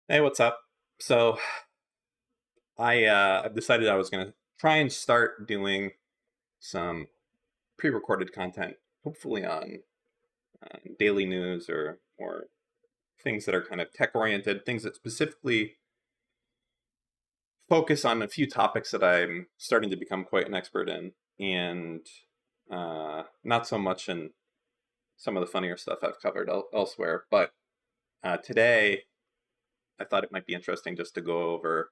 Hey, what's up? So I've decided I was gonna try and start doing some pre-recorded content, hopefully on daily news or things that are kind of tech-oriented, things that specifically focus on a few topics that I'm starting to become quite an expert in, and not so much in some of the funnier stuff I've covered elsewhere. But today, I thought it might be interesting just to go over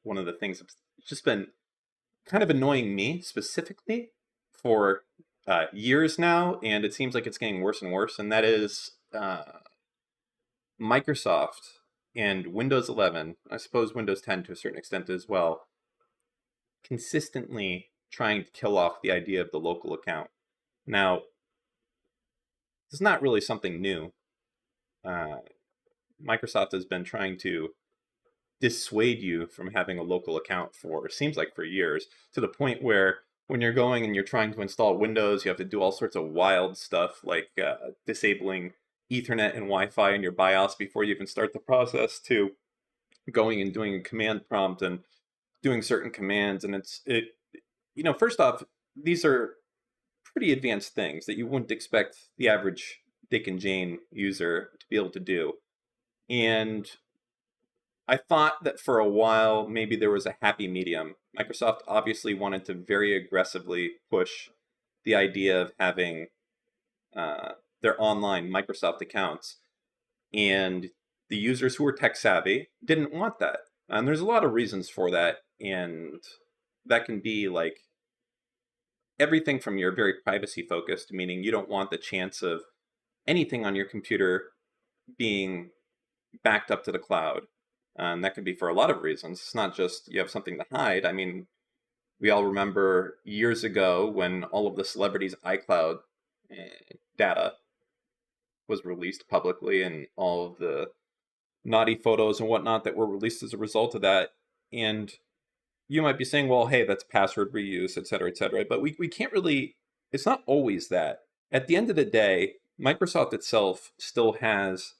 one of the things that's just been kind of annoying me specifically for years now, and it seems like it's getting worse and worse, and that is Microsoft and Windows 11, I suppose Windows 10 to a certain extent as well, consistently trying to kill off the idea of the local account. Now, it's not really something new. Uh, Microsoft has been trying to dissuade you from having a local account for, it seems like for years, to the point where when you're going and you're trying to install Windows, you have to do all sorts of wild stuff like disabling Ethernet and Wi-Fi in your BIOS before you even start the process, to going and doing a command prompt and doing certain commands. And first off, these are pretty advanced things that you wouldn't expect the average Dick and Jane user to be able to do. And I thought that for a while, maybe there was a happy medium. Microsoft obviously wanted to very aggressively push the idea of having their online Microsoft accounts. And the users who were tech savvy didn't want that. And there's a lot of reasons for that. And that can be like everything from you're very privacy focused, meaning you don't want the chance of anything on your computer being backed up to the cloud. And that could be for a lot of reasons. It's not just you have something to hide. I mean, we all remember years ago when all of the celebrities' iCloud data was released publicly, and all of the naughty photos and whatnot that were released as a result of that. And you might be saying, well, hey, that's password reuse, et cetera, et cetera. But we can't really, it's not always that. At the end of the day, Microsoft itself still has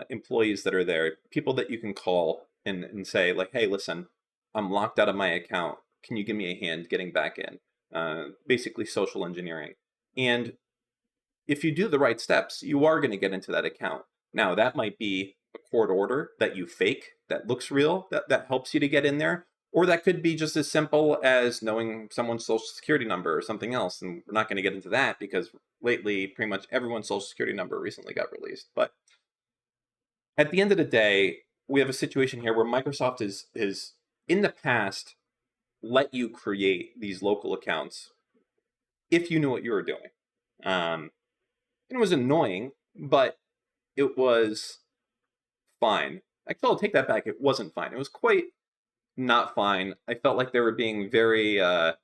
employees that are there, people that you can call and say, like, hey, listen, I'm locked out of my account. Can you give me a hand getting back in? Basically, social engineering. And if you do the right steps, you are going to get into that account. Now, that might be a court order that you fake that looks real, that helps you to get in there. Or that could be just as simple as knowing someone's social security number or something else. And we're not going to get into that because lately, pretty much everyone's social security number recently got released. But at the end of the day, we have a situation here where Microsoft is in the past let you create these local accounts if you knew what you were doing. And it was annoying, but it was fine. Actually, I'll take that back. It wasn't fine. It was quite not fine. I felt like they were being very it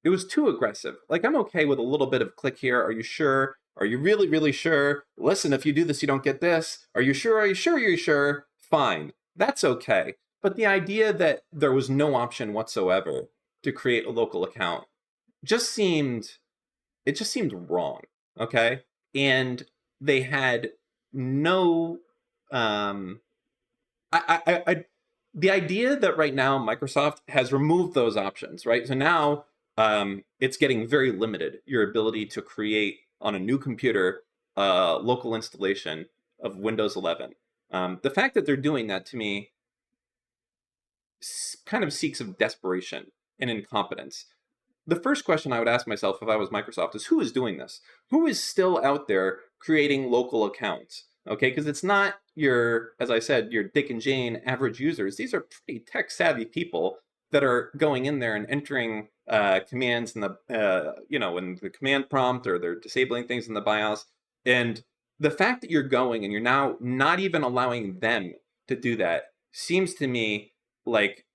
was too aggressive. Like, I'm okay with a little bit of click here. Are you sure? Are you really, really sure? Listen, if you do this, you don't get this. Are you sure? Are you sure? Are you sure? Fine. That's okay. But the idea that there was no option whatsoever to create a local account just seemed, it just seemed wrong. Okay. And they had no, the idea that right now Microsoft has removed those options, right? So now it's getting very limited, your ability to create on a new computer a local installation of Windows 11. The fact that they're doing that to me kind of seeks of desperation and incompetence. The first question I would ask myself if I was Microsoft is, who is doing this? Who is still out there creating local accounts? Okay, because it's not your, as I said, your Dick and Jane average users. These are pretty tech savvy people that are going in there and entering commands in the in the command prompt, or they're disabling things in the BIOS. And the fact that you're going and you're now not even allowing them to do that seems to me like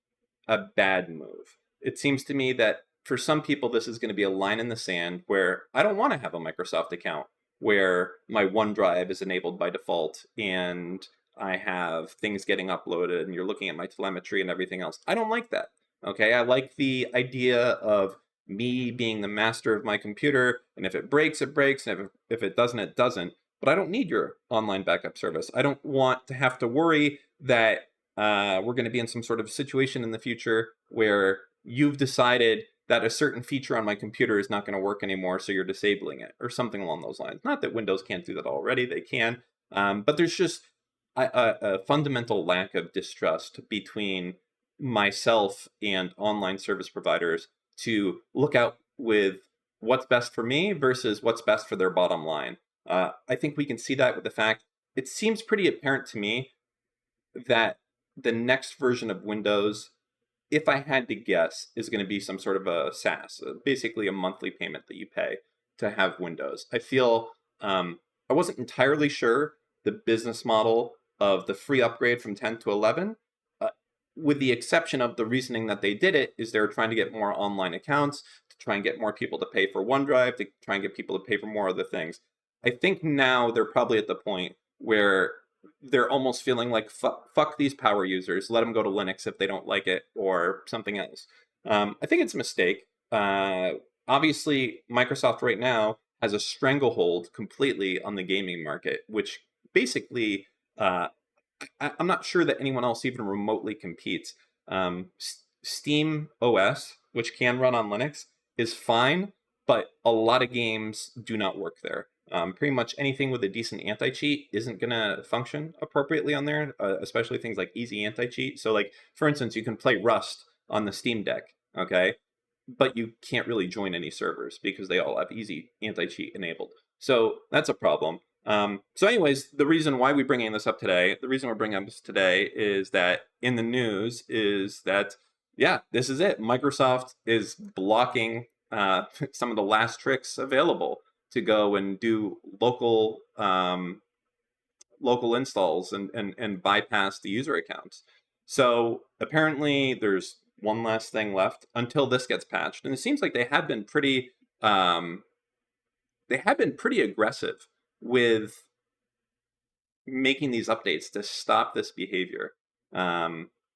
a bad move. It seems to me that for some people, this is going to be a line in the sand where I don't want to have a Microsoft account where my OneDrive is enabled by default and I have things getting uploaded and you're looking at my telemetry and everything else. I don't like that. Okay, I like the idea of me being the master of my computer, and if it breaks, it breaks, and if it doesn't, it doesn't. but I don't need your online backup service. I don't want to have to worry that we're going to be in some sort of situation in the future where you've decided that a certain feature on my computer is not going to work anymore, so you're disabling it, or something along those lines. Not that Windows can't do that already, they can, but there's just a fundamental lack of distrust between myself and online service providers to look out with what's best for me versus what's best for their bottom line. I think we can see that with the fact it seems pretty apparent to me that the next version of Windows, if I had to guess, is going to be some sort of a SaaS, basically a monthly payment that you pay to have Windows. I feel I wasn't entirely sure the business model of the free upgrade from 10 to 11, with the exception of the reasoning that they did it is they were trying to get more online accounts, to try and get more people to pay for OneDrive, to try and get people to pay for more other things. I think now they're probably at the point where they're almost feeling like, fuck these power users, let them go to Linux if they don't like it, or something else. I think it's a mistake. Obviously, Microsoft right now has a stranglehold completely on the gaming market, which basically, I'm not sure that anyone else even remotely competes. Steam OS, which can run on Linux, is fine, but a lot of games do not work there. Pretty much anything with a decent anti-cheat isn't going to function appropriately on there, especially things like easy anti-cheat. So, like, for instance, you can play Rust on the Steam Deck, okay? But you can't really join any servers because they all have easy anti-cheat enabled. So that's a problem. So anyways, the reason why we're bringing this up today, the reason we're bringing this today is that in the news is that, yeah, this is it. Microsoft is blocking some of the last tricks available to go and do local installs and bypass the user accounts. So apparently there's one last thing left until this gets patched. And it seems like they have been pretty aggressive with making these updates to stop this behavior.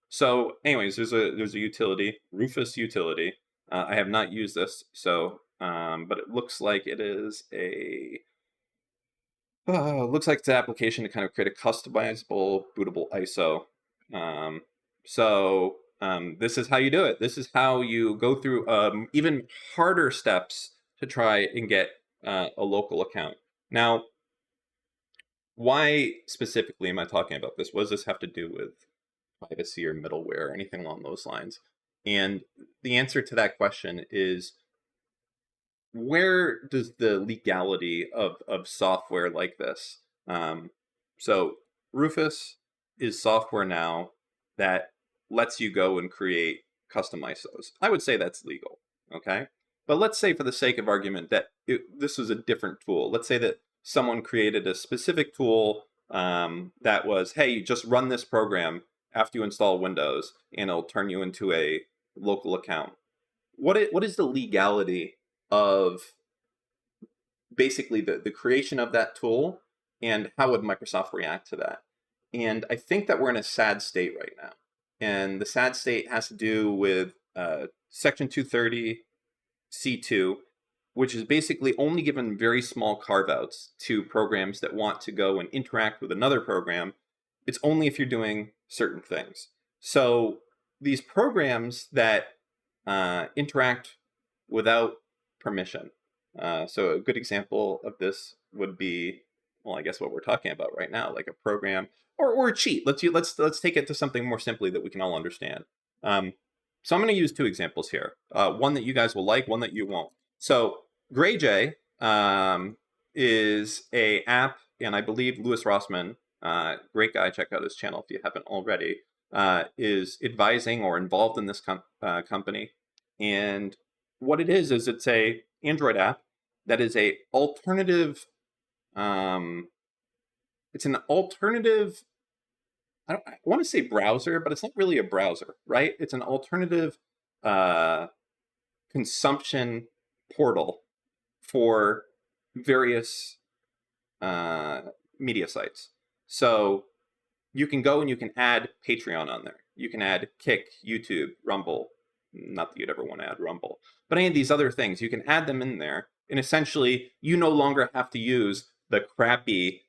So anyways, there's a utility, Rufus utility. I have not used this, so but it looks like it is looks like it's an application to kind of create a customizable bootable ISO. This is how you do it. This is how you go through even harder steps to try and get a local account. Now, why specifically am I talking about this? What does this have to do with privacy or middleware or anything along those lines? And the answer to that question is, where does the legality of software like this? So Rufus is software now that lets you go and create custom ISOs. I would say that's legal, okay? But let's say for the sake of argument that this was a different tool. Let's say that someone created a specific tool that was, hey, you just run this program after you install Windows and it'll turn you into a local account. What is the legality of basically the creation of that tool, and how would Microsoft react to that? And I think that we're in a sad state right now. And the sad state has to do with Section 230 C2, which is basically only given very small carve-outs to programs that want to go and interact with another program. It's only if you're doing certain things. So these programs that interact without permission. So a good example of this would be, well, I guess what we're talking about right now, like a program or a cheat. Let's take it to something more simply that we can all understand. So I'm going to use two examples here. One that you guys will like, one that you won't. So GrayJ is a app, and I believe Louis Rossmann, great guy, check out his channel if you haven't already, is advising or involved in this company. And what it is it's a Android app that is a alternative. It's an alternative. I want to say browser, but it's not really a browser, right? It's an alternative consumption portal for various media sites. So you can go and you can add Patreon on there. You can add Kick, YouTube, Rumble. Not that you'd ever want to add Rumble, but any of these other things, you can add them in there. And essentially, you no longer have to use the crappy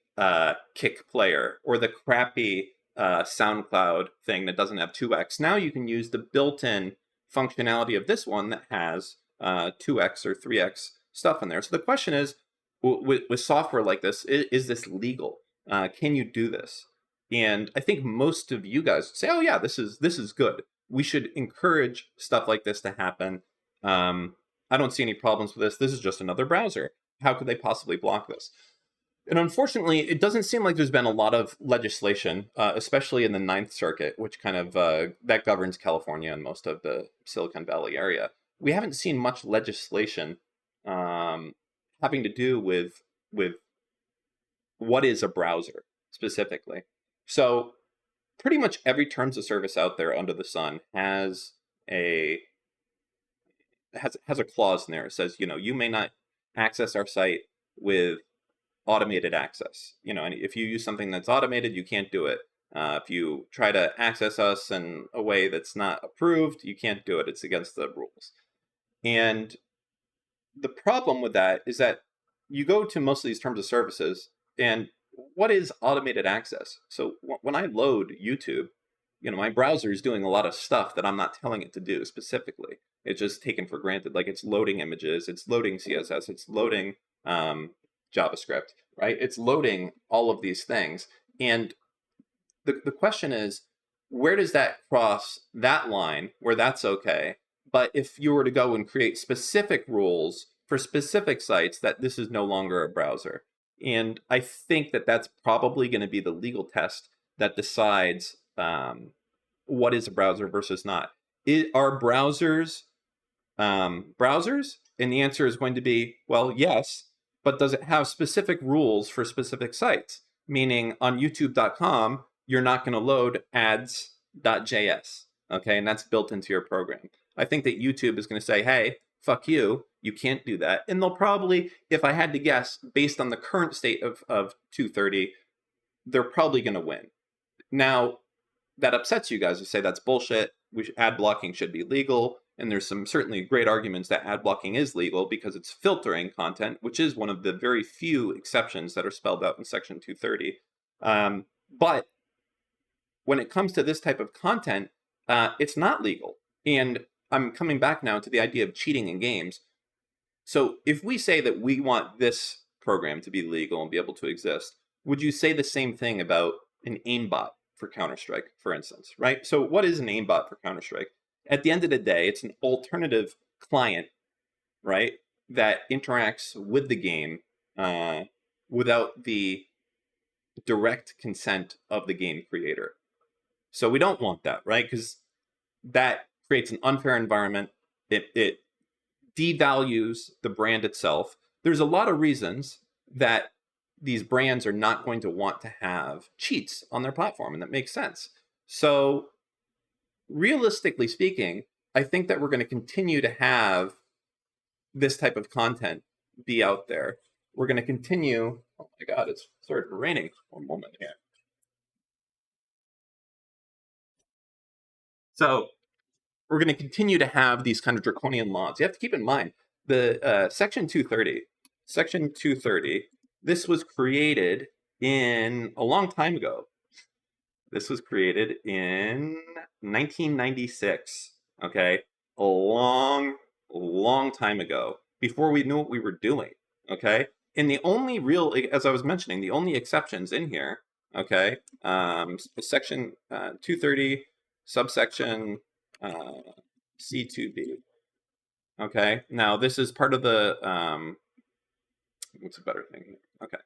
Kick player or the crappy SoundCloud thing that doesn't have 2x. Now you can use the built-in functionality of this one that has 2x or 3x stuff in there. So the question is, with software like this, is this legal? Can you do this? And I think most of you guys say, oh yeah, this is good. We should encourage stuff like this to happen. I don't see any problems with this. This is just another browser. How could they possibly block this? And unfortunately, it doesn't seem like there's been a lot of legislation, especially in the Ninth Circuit, which kind of that governs California and most of the Silicon Valley area. We haven't seen much legislation having to do with what is a browser specifically. So pretty much every terms of service out there under the sun has a clause in there. It says, you may not access our site with automated access. And if you use something that's automated, you can't do it. If you try to access us in a way that's not approved, you can't do it. It's against the rules. And the problem with that is that you go to most of these terms of services, and what is automated access? So when I load YouTube, my browser is doing a lot of stuff that I'm not telling it to do specifically. It's just taken for granted. Like it's loading images, it's loading CSS, it's loading JavaScript, right? It's loading all of these things. And the question is, where does that cross that line where that's okay? But if you were to go and create specific rules for specific sites, that this is no longer a browser. And I think that that's probably going to be the legal test that decides what is a browser versus not. Are browsers browsers? And the answer is going to be, well, yes, but does it have specific rules for specific sites? Meaning on youtube.com, you're not going to load ads.js, okay? And that's built into your program. I think that YouTube is going to say, hey, fuck you, you can't do that. And they'll probably, if I had to guess, based on the current state of 230, they're probably going to win. Now, that upsets you guys to say that's bullshit. Ad blocking should be legal. And there's some certainly great arguments that ad blocking is legal because it's filtering content, which is one of the very few exceptions that are spelled out in Section 230. But when it comes to this type of content, it's not legal. And I'm coming back now to the idea of cheating in games. So if we say that we want this program to be legal and be able to exist, would you say the same thing about an aimbot for Counter-Strike, for instance, right? So what is an aimbot for Counter-Strike? At the end of the day, it's an alternative client, right, that interacts with the game without the direct consent of the game creator. So we don't want that, right? Because that creates an unfair environment. It devalues the brand itself. There's a lot of reasons that these brands are not going to want to have cheats on their platform, and that makes sense. So realistically speaking, I think that we're going to continue to have this type of content be out there. We're going to continue. Oh my God, it's started raining. One moment here. So we're going to continue to have these kind of draconian laws. You have to keep in mind the Section 230, this was created in a long time ago. This was created in 1996, okay? A long time ago, before we knew what we were doing, okay? And the only real, as I was mentioning, the only exceptions in here, okay, Section 230, subsection C2B, okay? Now, this is part of the, what's a better thing here? Okay.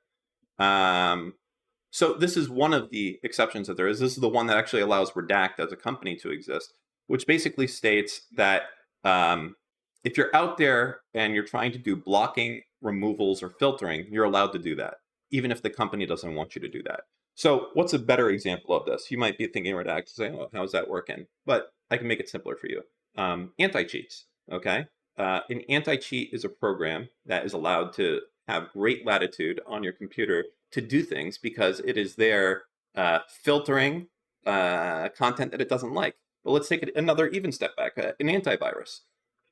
So this is one of the exceptions that there is. This is the one that actually allows Redact as a company to exist, which basically states that if you're out there and you're trying to do blocking, removals, or filtering, you're allowed to do that, even if the company doesn't want you to do that. So what's a better example of this? You might be thinking Redact, saying, oh, how's that working? But I can make it simpler for you. Anti-cheats, okay? An anti-cheat is a program that is allowed to have great latitude on your computer to do things because it is there filtering content that it doesn't like. But let's take another even step back, an antivirus.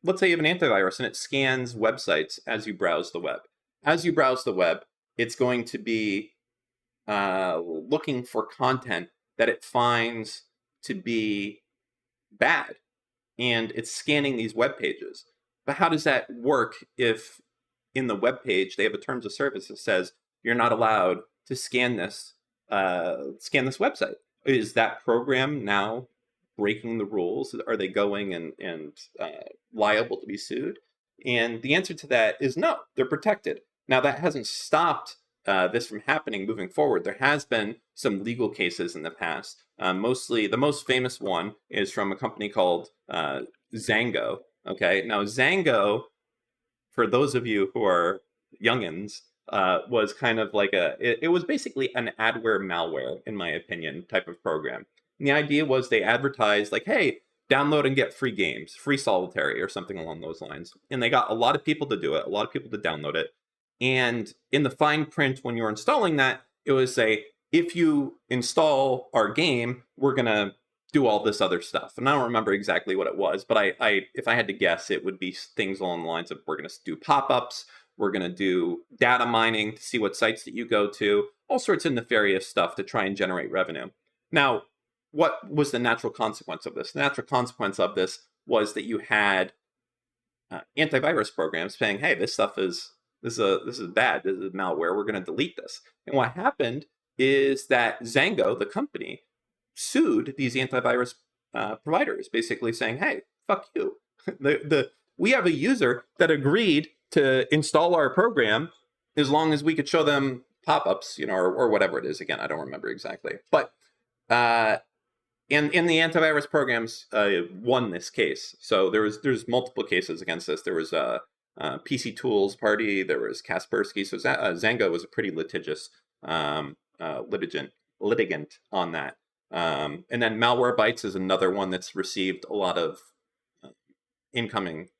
Let's say you have an antivirus and it scans websites as you browse the web. As you browse the web, it's going to be looking for content that it finds to be bad, and it's scanning these web pages. But how does that work if in the web page they have a terms of service that says you're not allowed to scan this website? Is that program now breaking the rules? Are they going and liable to be sued? And the answer to that is no, they're protected. Now, that hasn't stopped this from happening moving forward. There has been some legal cases in the past. Mostly, the most famous one is from a company called Zango. Okay, now Zango, for those of you who are youngins, was kind of like it was basically an adware malware, in my opinion, type of program. And the idea was they advertised like, hey, download and get free games, free solitary or something along those lines. And they got a lot of people to do it, a lot of people to download it. And in the fine print, when you're installing that, it would say, if you install our game, we're going to do all this other stuff. And I don't remember exactly what it was, but if I had to guess, it would be things along the lines of, we're going to do pop-ups, we're going to do data mining to see what sites that you go to, all sorts of nefarious stuff to try and generate revenue. Now, what was the natural consequence of this? The natural consequence of this was that you had antivirus programs saying, hey, this is bad, this is malware, we're going to delete this. And what happened is that Zango, the company, sued these antivirus providers, basically saying, hey, fuck you. We have a user that agreed to install our program as long as we could show them pop-ups, or whatever it is. Again, I don't remember exactly. But in the antivirus programs won this case. So there's multiple cases against this. There was PC Tools Party, there was Kaspersky. So Zango was a pretty litigious litigant on that. And then Malwarebytes is another one that's received a lot of incoming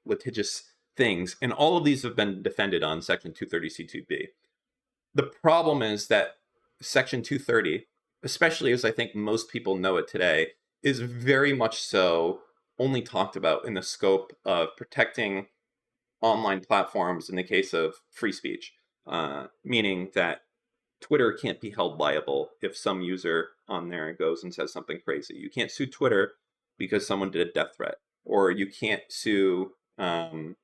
litigious things, and all of these have been defended on Section 230C2B. The problem is that Section 230, especially as I think most people know it today, is very much so only talked about in the scope of protecting online platforms in the case of free speech, meaning that Twitter can't be held liable if some user on there goes and says something crazy. You can't sue Twitter because someone did a death threat, or you can't sue Twitter.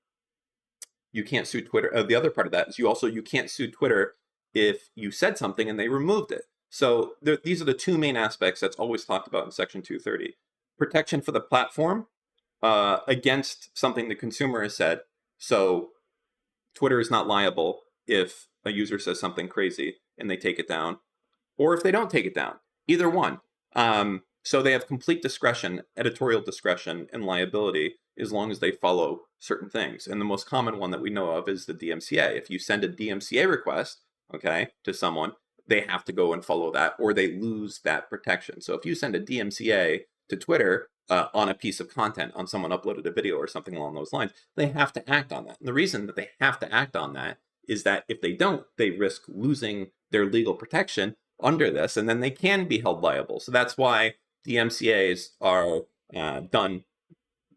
The other part of that is you can't sue Twitter if you said something and they removed it. So these are the two main aspects that's always talked about in Section 230. Protection for the platform against something the consumer has said. So Twitter is not liable if a user says something crazy and they take it down, or if they don't take it down. Either one. So they have complete discretion, editorial discretion, and liability as long as they follow certain things. And the most common one that we know of is the DMCA. If you send a DMCA request, to someone, they have to go and follow that, or they lose that protection. So if you send a DMCA to Twitter on a piece of content, on someone uploaded a video or something along those lines, they have to act on that. And the reason that they have to act on that is that if they don't, they risk losing their legal protection under this, and then they can be held liable. So that's why DMCAs are done,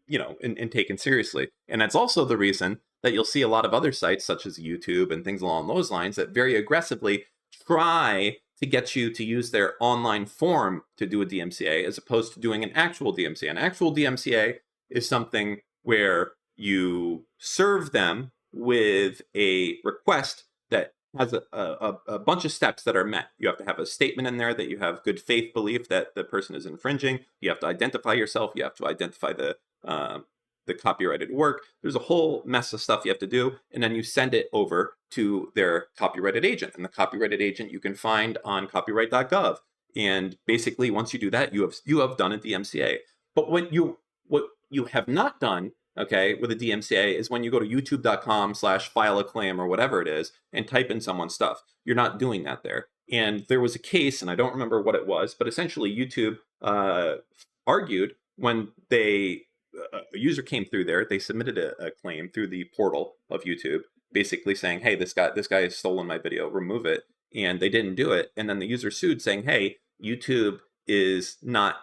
and taken seriously. And that's also the reason that you'll see a lot of other sites, such as YouTube and things along those lines, that very aggressively try to get you to use their online form to do a DMCA, as opposed to doing an actual DMCA. An actual DMCA is something where you serve them with a request that has a bunch of steps that are met. You have to have a statement in there that you have good faith belief that the person is infringing. You have to identify yourself. You have to identify the copyrighted work. There's a whole mess of stuff you have to do, and then you send it over to their copyrighted agent. And the copyrighted agent you can find on copyright.gov. And basically, once you do that, you have done a DMCA. But what you have not done, with a DMCA is when you go to youtube.com/file a claim or whatever it is and type in someone's stuff. You're not doing that there. And there was a case, and I don't remember what it was, but essentially YouTube argued when a user came through there, they submitted a claim through the portal of YouTube, basically saying, hey, this guy has stolen my video, remove it. And they didn't do it. And then the user sued saying, hey, YouTube is not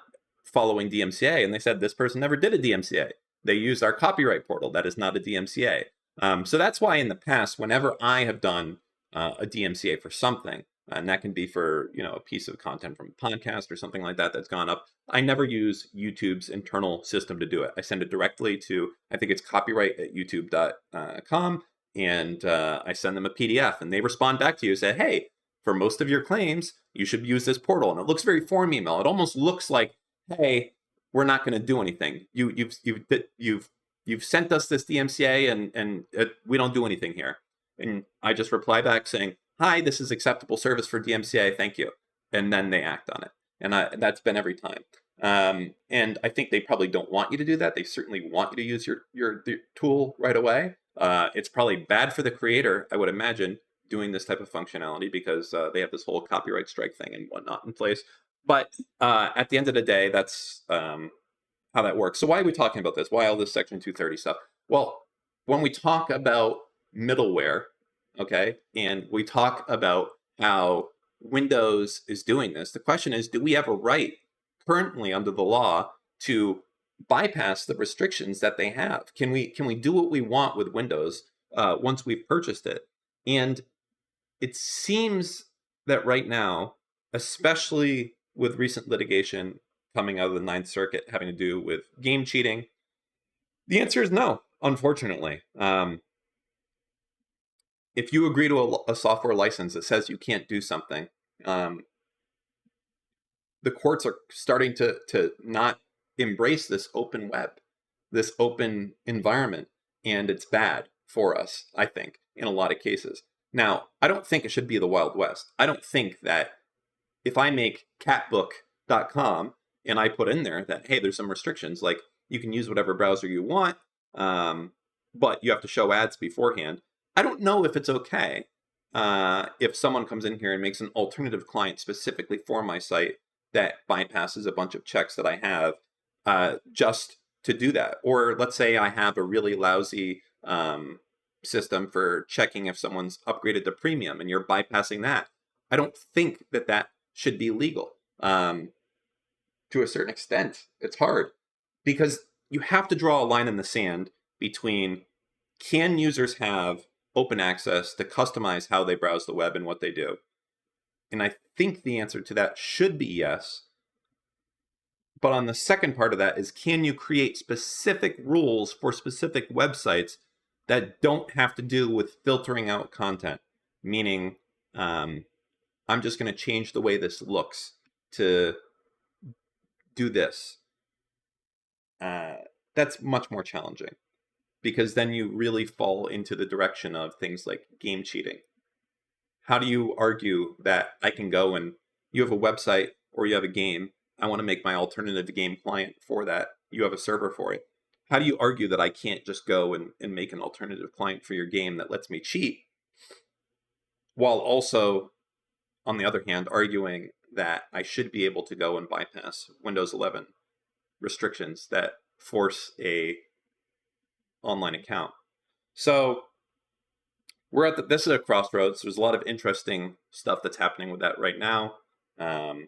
following DMCA. And they said, this person never did a DMCA. They used our copyright portal. That is not a DMCA. So that's why in the past, whenever I have done a DMCA for something, and that can be for a piece of content from a podcast or something like that that's gone up, I never use YouTube's internal system to do it. I send it directly to, I think it's copyright at youtube.com, and I send them a PDF, and they respond back to you and say, hey, for most of your claims, you should use this portal. And it looks very form email. It almost looks like, hey, we're not going to do anything. You've sent us this DMCA, and we don't do anything here. And I just reply back saying, hi, this is acceptable service for DMCA, thank you. And then they act on it. And that's been every time. And I think they probably don't want you to do that. They certainly want you to use your tool right away. It's probably bad for the creator, I would imagine, doing this type of functionality, because they have this whole copyright strike thing and whatnot in place. But at the end of the day, that's how that works. So why are we talking about this? Why all this Section 230 stuff? Well, when we talk about middleware, okay, and we talk about how Windows is doing this, the question is, do we have a right currently under the law to bypass the restrictions that they have? Can we do what we want with Windows once we've purchased it? And it seems that right now, especially with recent litigation coming out of the Ninth Circuit having to do with game cheating, the answer is no, unfortunately. If you agree to a software license that says you can't do something, the courts are starting to not embrace this open web, this open environment, and it's bad for us, I think, in a lot of cases. Now, I don't think it should be the Wild West. I don't think that if I make catbook.com and I put in there that, hey, there's some restrictions, like you can use whatever browser you want, but you have to show ads beforehand. I don't know if it's okay if someone comes in here and makes an alternative client specifically for my site that bypasses a bunch of checks that I have just to do that. Or let's say I have a really lousy system for checking if someone's upgraded to premium and you're bypassing that. I don't think that should be legal. To a certain extent, it's hard because you have to draw a line in the sand between, can users have open access to customize how they browse the web and what they do? And I think the answer to that should be yes. But on the second part of that is, can you create specific rules for specific websites that don't have to do with filtering out content? Meaning, I'm just going to change the way this looks to do this. That's much more challenging, because then you really fall into the direction of things like game cheating. How do you argue that I can go and you have a website or you have a game, I want to make my alternative game client for that, you have a server for it. How do you argue that I can't just go and make an alternative client for your game that lets me cheat, while also, on the other hand, arguing that I should be able to go and bypass Windows 11 restrictions that force a online account? So we're at this is a crossroads. There's a lot of interesting stuff that's happening with that right now. We're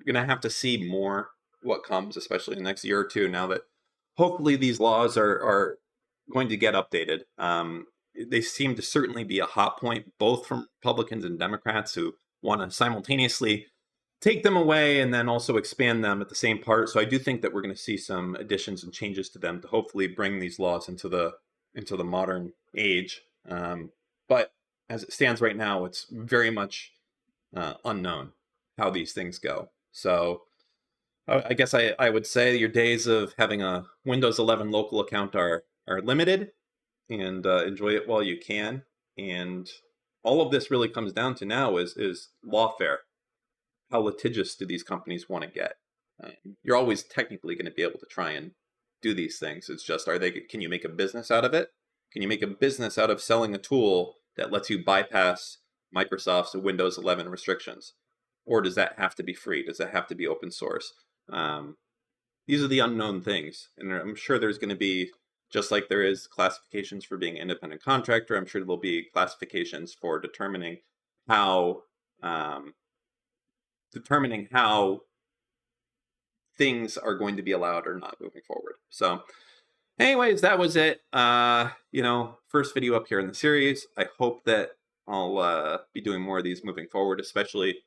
gonna have to see more what comes, especially in the next year or two, now that hopefully these laws are going to get updated. They seem to certainly be a hot point, both from Republicans and Democrats, who want to simultaneously take them away and then also expand them at the same part. So I do think that we're going to see some additions and changes to them to hopefully bring these laws into the modern age. But as it stands right now, it's very much unknown how these things go. So I guess I would say your days of having a Windows 11 local account are limited, and enjoy it while you can. And all of this really comes down to now is lawfare. How litigious do these companies want to get? You're always technically going to be able to try and do these things. It's just, can you make a business out of it? Can you make a business out of selling a tool that lets you bypass Microsoft's Windows 11 restrictions? Or does that have to be free? Does that have to be open source? These are the unknown things. And I'm sure there's going to be, just like there is classifications for being an independent contractor, I'm sure there'll be classifications for determining how things are going to be allowed or not moving forward. So Anyways, that was it. First video up here in the series. I hope that I'll be doing more of these moving forward, especially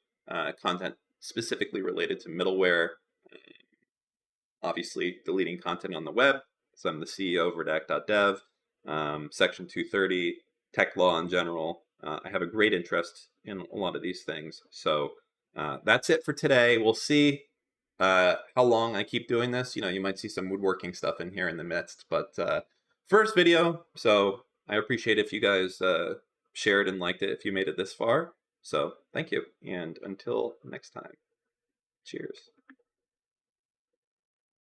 content specifically related to middleware. Obviously, deleting content on the web. So I'm the CEO of redact.dev, Section 230, tech law in general. I have a great interest in a lot of these things. So that's it for today. We'll see how long I keep doing this. You might see some woodworking stuff in here in the midst, but first video. So I appreciate if you guys shared and liked it if you made it this far. So thank you. And until next time, cheers.